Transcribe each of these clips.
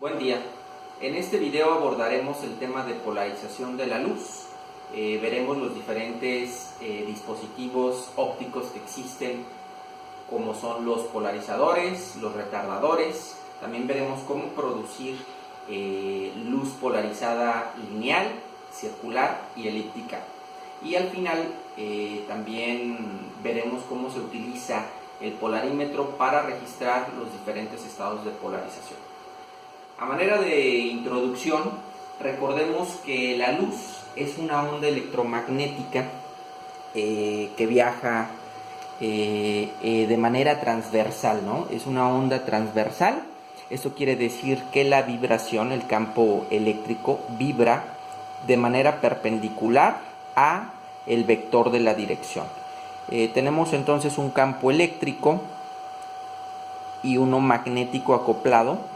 Buen día. En este video abordaremos el tema de polarización de la luz. Veremos los diferentes dispositivos ópticos que existen, como son los polarizadores, los retardadores. También veremos cómo producir luz polarizada lineal, circular y elíptica. Y al final también veremos cómo se utiliza el polarímetro para registrar los diferentes estados de polarización. A manera de introducción, recordemos que la luz es una onda electromagnética que viaja de manera transversal, ¿no? Es una onda transversal. Esto quiere decir que la vibración, el campo eléctrico, vibra de manera perpendicular a el vector de la dirección. Tenemos entonces un campo eléctrico y uno magnético acoplado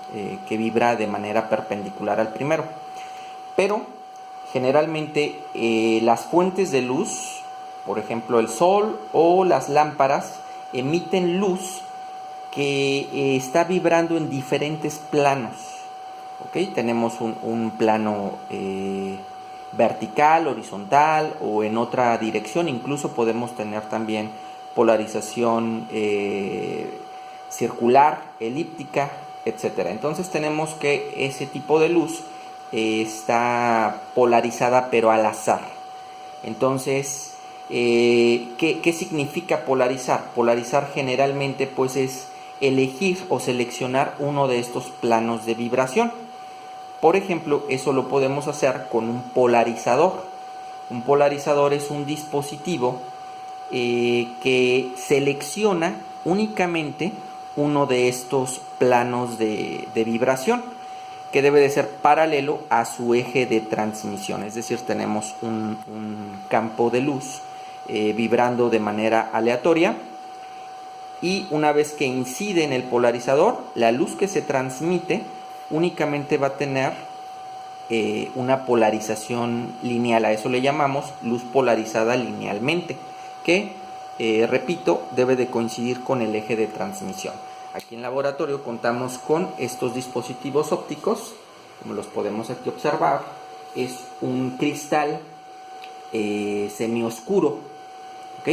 que vibra de manera perpendicular al primero. Pero generalmente las fuentes de luz, por ejemplo el sol o las lámparas, emiten luz que está vibrando en diferentes planos. ¿Okay? Tenemos un plano vertical, horizontal o en otra dirección. Incluso podemos tener también polarización circular, elíptica, etcétera. Entonces tenemos que ese tipo de luz está polarizada pero al azar. Entonces, ¿qué significa polarizar? Polarizar generalmente pues es elegir o seleccionar uno de estos planos de vibración. Por ejemplo, eso lo podemos hacer con un polarizador. Un polarizador es un dispositivo que selecciona únicamente uno de estos planos de vibración, que debe de ser paralelo a su eje de transmisión. Es decir, tenemos un campo de luz vibrando de manera aleatoria, y una vez que incide en el polarizador, la luz que se transmite únicamente va a tener una polarización lineal. A eso le llamamos luz polarizada linealmente, que repito, debe de coincidir con el eje de transmisión. Aquí en laboratorio contamos con estos dispositivos ópticos, como los podemos aquí observar. Es un cristal semioscuro, ¿ok?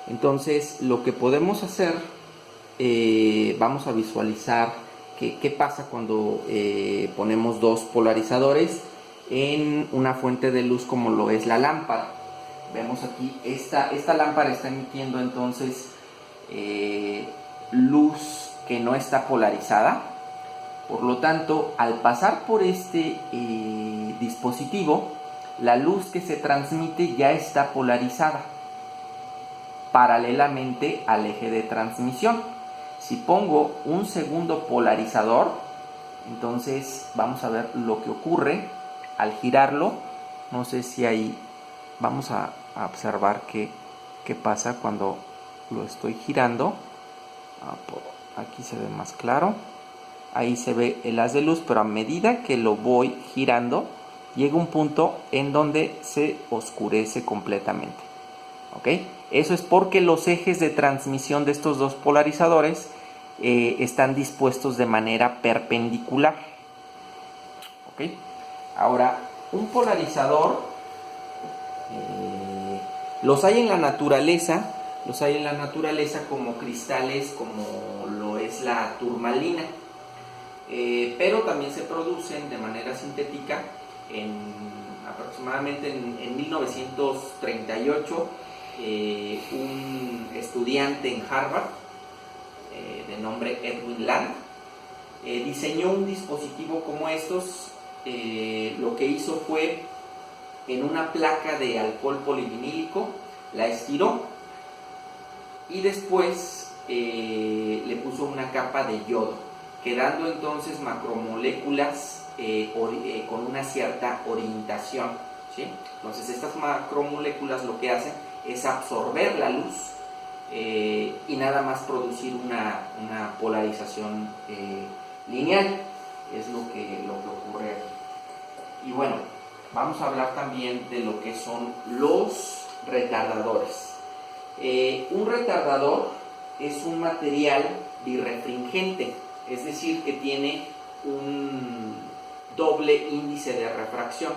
Entonces lo que podemos hacer, vamos a visualizar qué pasa cuando ponemos dos polarizadores en una fuente de luz como lo es la lámpara. Vemos aquí, esta lámpara está emitiendo entonces luz que no está polarizada. Por lo tanto, al pasar por este dispositivo, la luz que se transmite ya está polarizada paralelamente al eje de transmisión. Si pongo un segundo polarizador, entonces vamos a ver lo que ocurre al girarlo. No sé si ahí vamos a observar qué pasa cuando lo estoy girando. Aquí se ve más claro. Ahí se ve el haz de luz, pero a medida que lo voy girando, llega un punto en donde se oscurece completamente. ¿Ok? Eso es porque los ejes de transmisión de estos dos polarizadores están dispuestos de manera perpendicular. ¿Ok? Ahora, un polarizador los hay en la naturaleza. Los hay en la naturaleza como cristales, como lo es la turmalina. Pero también se producen de manera sintética. Aproximadamente en 1938, un estudiante en Harvard de nombre Edwin Land diseñó un dispositivo como estos. Lo que hizo fue, en una placa de alcohol polivinílico, la estiró y después le puso una capa de yodo, quedando entonces macromoléculas con una cierta orientación, ¿sí? Entonces estas macromoléculas lo que hacen es absorber la luz y nada más producir una polarización lineal. Es lo que ocurre aquí. Y bueno, vamos a hablar también de lo que son los retardadores. Un retardador es un material birrefringente, es decir, que tiene un doble índice de refracción,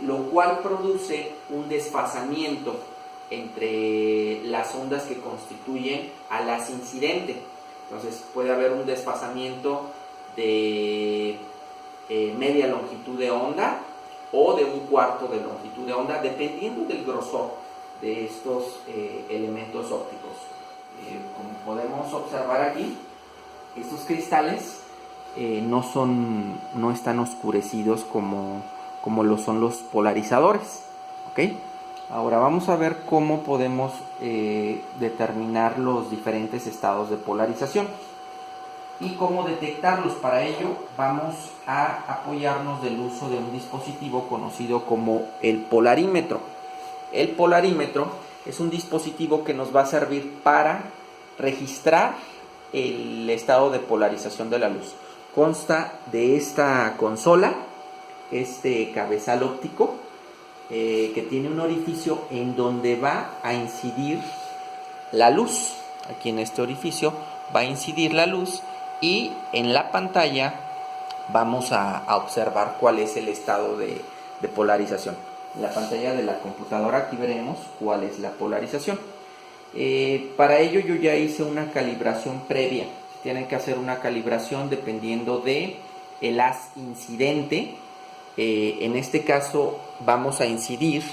lo cual produce un desfasamiento entre las ondas que constituyen al haz incidente. Entonces puede haber un desfasamiento de media longitud de onda o de un cuarto de longitud de onda, dependiendo del grosor de estos elementos ópticos. Como podemos observar aquí, estos cristales no están oscurecidos como lo son los polarizadores, ¿ok? Ahora vamos a ver cómo podemos determinar los diferentes estados de polarización y cómo detectarlos. Para ello vamos a apoyarnos del uso de un dispositivo conocido como el polarímetro. El polarímetro es un dispositivo que nos va a servir para registrar el estado de polarización de la luz. Consta de esta consola, este cabezal óptico, que tiene un orificio en donde va a incidir la luz. Aquí en este orificio va a incidir la luz y en la pantalla vamos a observar cuál es el estado de polarización. En la pantalla de la computadora aquí veremos cuál es la polarización. Para ello yo ya hice una calibración previa. Tienen que hacer una calibración dependiendo de el haz incidente. En este caso vamos a incidir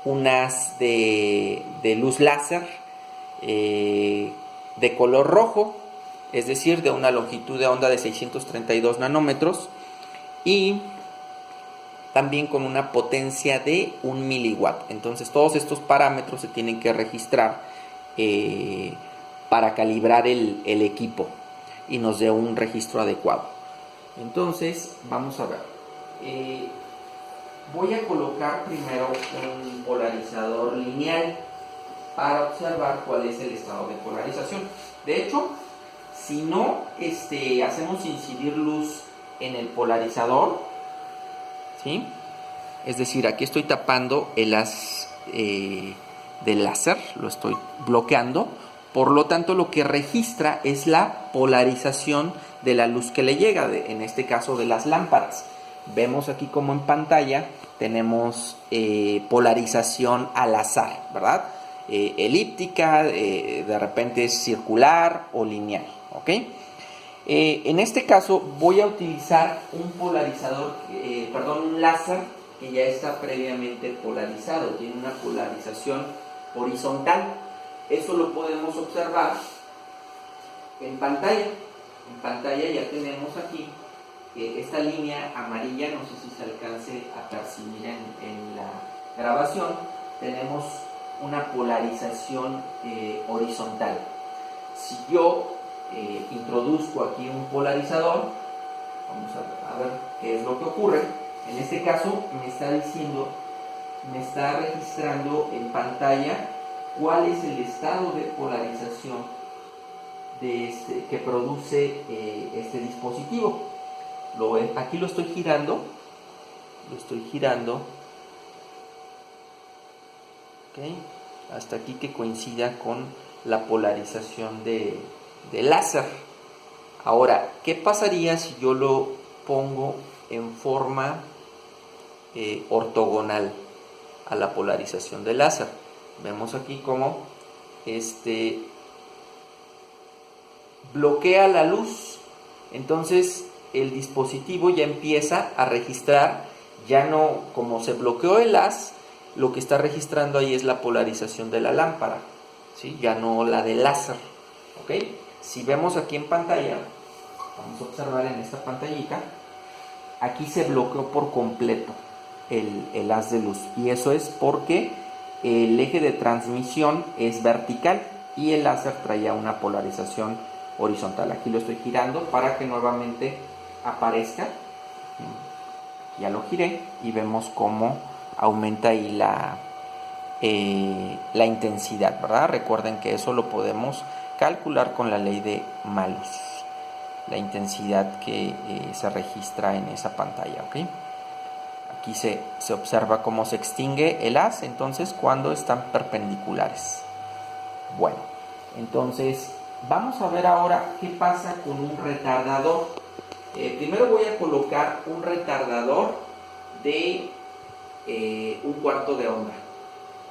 un haz de luz láser de color rojo, es decir, de una longitud de onda de 632 nanómetros y también con una potencia de 1 miliwatt. Entonces todos estos parámetros se tienen que registrar para calibrar el equipo y nos dé un registro adecuado. Entonces vamos a ver. Voy a colocar primero un polarizador lineal para observar cuál es el estado de polarización. De hecho, si no hacemos incidir luz en el polarizador, ¿sí? Es decir, aquí estoy tapando el haz del láser, lo estoy bloqueando, por lo tanto lo que registra es la polarización de la luz que le llega, en este caso de las lámparas. Vemos aquí como en pantalla tenemos polarización al azar, ¿verdad? Elíptica, de repente es circular o lineal, ¿ok? En este caso voy a utilizar un polarizador, un láser que ya está previamente polarizado, tiene una polarización horizontal. Eso lo podemos observar en pantalla. En pantalla ya tenemos aquí esta línea amarilla, no sé si se alcance a percibir en la grabación. Tenemos una polarización horizontal. Si yo introduzco aquí un polarizador, vamos a ver qué es lo que ocurre. En este caso me está registrando en pantalla cuál es el estado de polarización que produce este dispositivo. Aquí lo estoy girando, ¿okay? Hasta aquí que coincida con la polarización del láser. Ahora, ¿qué pasaría si yo lo pongo en forma ortogonal a la polarización del láser? Vemos aquí cómo bloquea la luz. Entonces el dispositivo ya empieza a registrar, ya no, como se bloqueó el haz, lo que está registrando ahí es la polarización de la lámpara, ¿sí? Ya no la del láser, ¿ok? Si vemos aquí en pantalla, vamos a observar en esta pantallita, aquí se bloqueó por completo el haz de luz, y eso es porque el eje de transmisión es vertical y el láser traía una polarización horizontal. Aquí lo estoy girando para que nuevamente aparezca. Ya lo giré y vemos cómo aumenta ahí la intensidad, ¿verdad? Recuerden que eso lo podemos calcular con la ley de Malus, la intensidad que se registra en esa pantalla, ¿ok? Aquí se observa cómo se extingue el haz, entonces, cuando están perpendiculares. Bueno, entonces vamos a ver ahora qué pasa con un retardador. Primero voy a colocar un retardador de 1/4 de onda,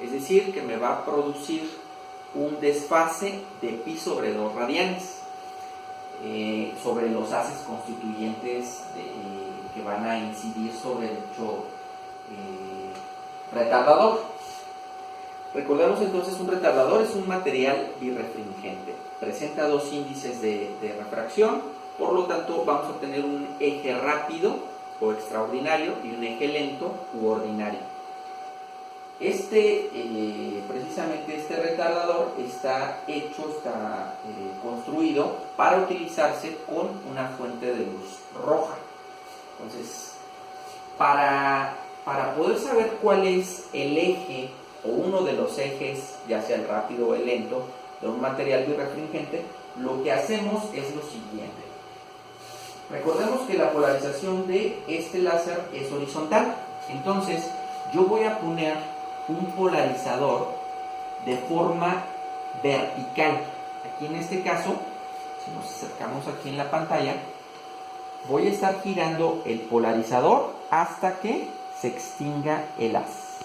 es decir, que me va a producir un desfase de pi sobre 2 radianes sobre los haces constituyentes que van a incidir sobre dicho retardador. Recordemos entonces, un retardador es un material birrefringente, presenta 2 índices de refracción, por lo tanto vamos a tener un eje rápido o extraordinario y un eje lento u ordinario. Precisamente este retardador está construido para utilizarse con una fuente de luz roja. Entonces, para poder saber cuál es el eje o uno de los ejes, ya sea el rápido o el lento, de un material birrefringente, lo que hacemos es lo siguiente. Recordemos que la polarización de este láser es horizontal. Entonces, yo voy a poner un polarizador de forma vertical. Aquí en este caso, si nos acercamos aquí en la pantalla, voy a estar girando el polarizador hasta que se extinga el haz.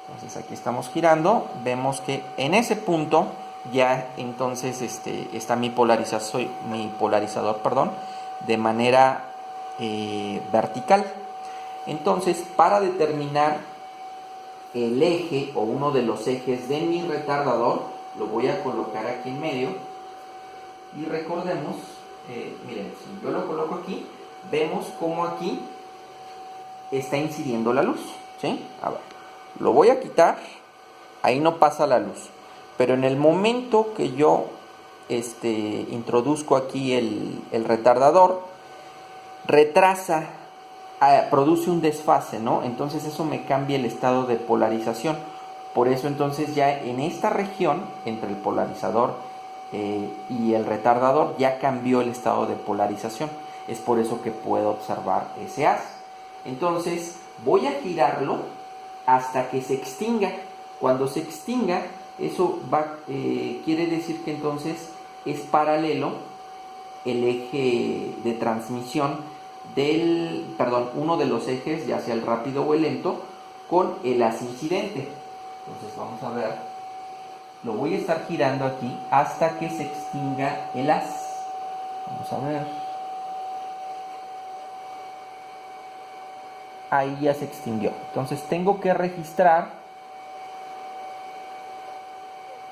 Entonces aquí estamos girando, vemos que en ese punto ya entonces está mi polarizador, de manera vertical. Entonces, para determinar el eje o uno de los ejes de mi retardador, lo voy a colocar aquí en medio y recordemos, miren, si yo lo coloco aquí, vemos cómo aquí está incidiendo la luz, ¿sí? A ver, lo voy a quitar, ahí no pasa la luz, pero en el momento que yo introduzco aquí el retardador, retrasa, produce un desfase, ¿no? Entonces eso me cambia el estado de polarización. Por eso entonces ya en esta región, entre el polarizador y el retardador, ya cambió el estado de polarización. Es por eso que puedo observar ese haz. Entonces voy a girarlo hasta que se extinga. Cuando se extinga, eso quiere decir que entonces es paralelo el eje de transmisión uno de los ejes, ya sea el rápido o el lento, con el haz incidente. Entonces vamos a ver, lo voy a estar girando aquí hasta que se extinga el haz. Vamos a ver, ahí ya se extinguió. Entonces tengo que registrar,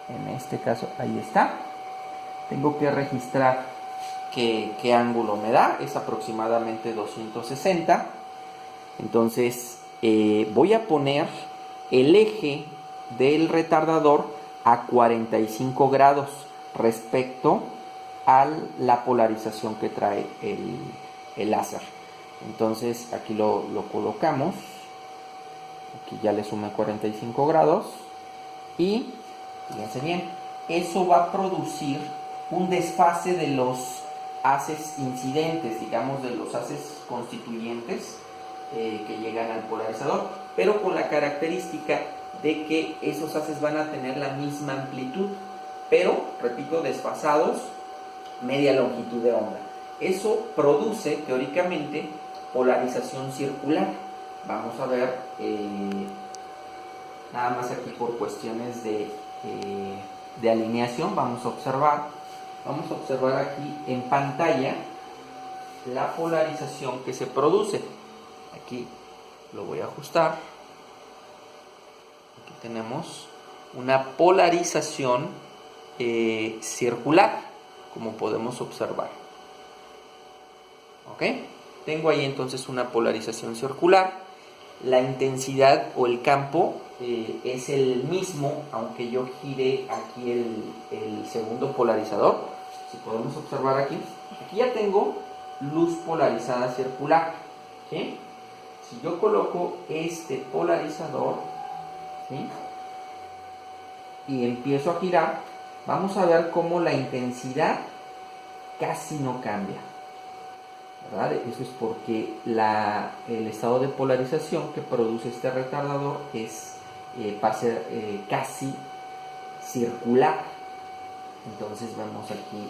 en este caso ahí está, tengo que registrar qué ángulo me da, es aproximadamente 260. Entonces voy a poner el eje del retardador a 45 grados respecto a la polarización que trae el láser. Entonces aquí lo colocamos, aquí ya le sumé 45 grados y fíjense bien, eso va a producir un desfase de los haces incidentes, digamos, de los haces constituyentes que llegan al polarizador, pero con la característica de que esos haces van a tener la misma amplitud, pero, repito, desfasados media longitud de onda. Eso produce, teóricamente, polarización circular. Vamos a ver, nada más aquí por cuestiones de alineación, vamos a observar aquí en pantalla la polarización que se produce. Aquí lo voy a ajustar. Aquí tenemos una polarización circular, como podemos observar. ¿Ok? Tengo ahí entonces una polarización circular. La intensidad o el campo es el mismo, aunque yo gire aquí el segundo polarizador. Si podemos observar aquí ya tengo luz polarizada circular, ¿sí? Si yo coloco este polarizador, ¿sí?, y empiezo a girar, vamos a ver cómo la intensidad casi no cambia, ¿verdad? Eso es porque el estado de polarización que produce este retardador es casi circular, Entonces vemos aquí,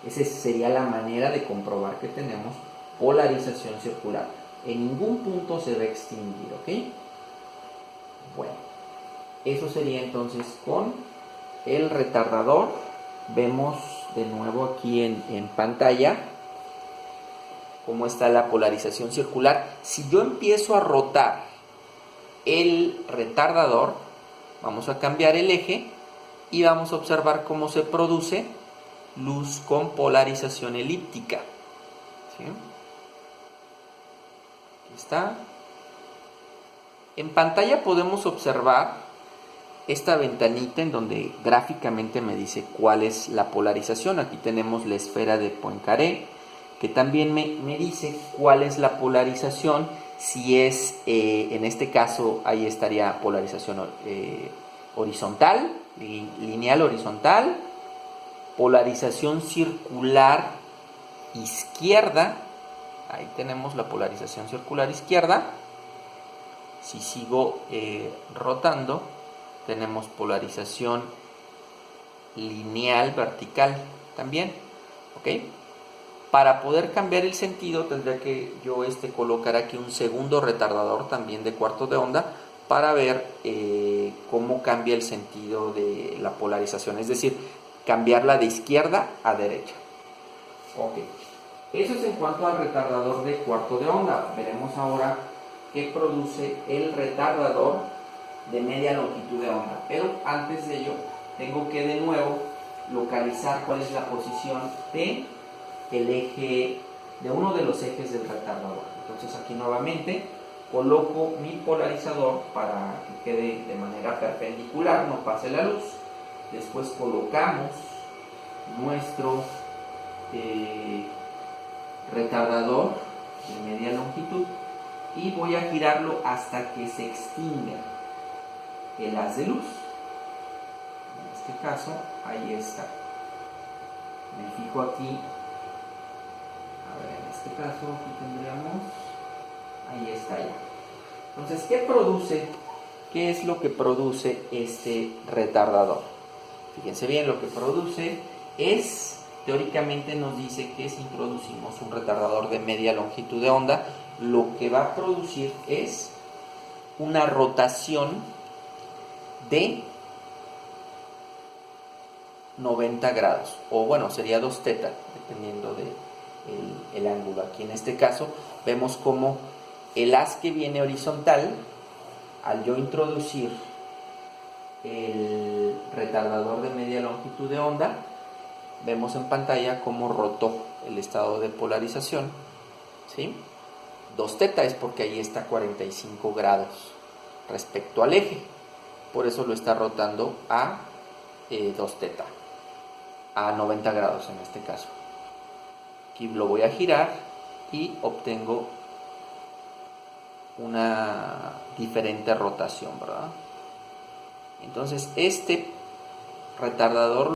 esa sería la manera de comprobar que tenemos polarización circular. En ningún punto se va a extinguir, ¿ok? Bueno, eso sería entonces con el retardador. Vemos de nuevo aquí en pantalla cómo está la polarización circular. Si yo empiezo a rotar el retardador, vamos a cambiar el eje y vamos a observar cómo se produce luz con polarización elíptica. ¿Sí? Aquí está. En pantalla podemos observar esta ventanita en donde gráficamente me dice cuál es la polarización. Aquí tenemos la esfera de Poincaré, que también me dice cuál es la polarización. Si es, en este caso, ahí estaría polarización horizontal, lineal horizontal, polarización circular izquierda. Ahí tenemos la polarización circular izquierda. Si sigo rotando, tenemos polarización lineal vertical también, ¿ok? Para poder cambiar el sentido tendría que yo colocar aquí un segundo retardador también de cuarto de onda para ver cómo cambia el sentido de la polarización, es decir, cambiarla de izquierda a derecha. Ok, eso es en cuanto al retardador de cuarto de onda. Veremos ahora qué produce el retardador de media longitud de onda, pero antes de ello tengo que de nuevo localizar cuál es la posición de el eje, de uno de los ejes del retardador. Entonces aquí nuevamente coloco mi polarizador para que quede de manera perpendicular, no pase la luz. Después colocamos nuestro retardador de media longitud y voy a girarlo hasta que se extinga el haz de luz. En este caso, ahí está. Me fijo aquí. A ver, en este caso, aquí tendríamos. Ahí está ya. Entonces, ¿qué produce? ¿Qué es lo que produce este retardador? Fíjense bien, lo que produce es, teóricamente nos dice que si introducimos un retardador de media longitud de onda, lo que va a producir es una rotación de 90 grados, o bueno, sería 2 teta, dependiendo del ángulo. Aquí en este caso vemos como el haz que viene horizontal, al yo introducir el retardador de media longitud de onda, vemos en pantalla cómo rotó el estado de polarización, ¿sí? 2 teta es porque ahí está 45 grados respecto al eje, por eso lo está rotando a 2 teta, a 90 grados en este caso. Aquí lo voy a girar y obtengo una diferente rotación, ¿verdad? Entonces este retardador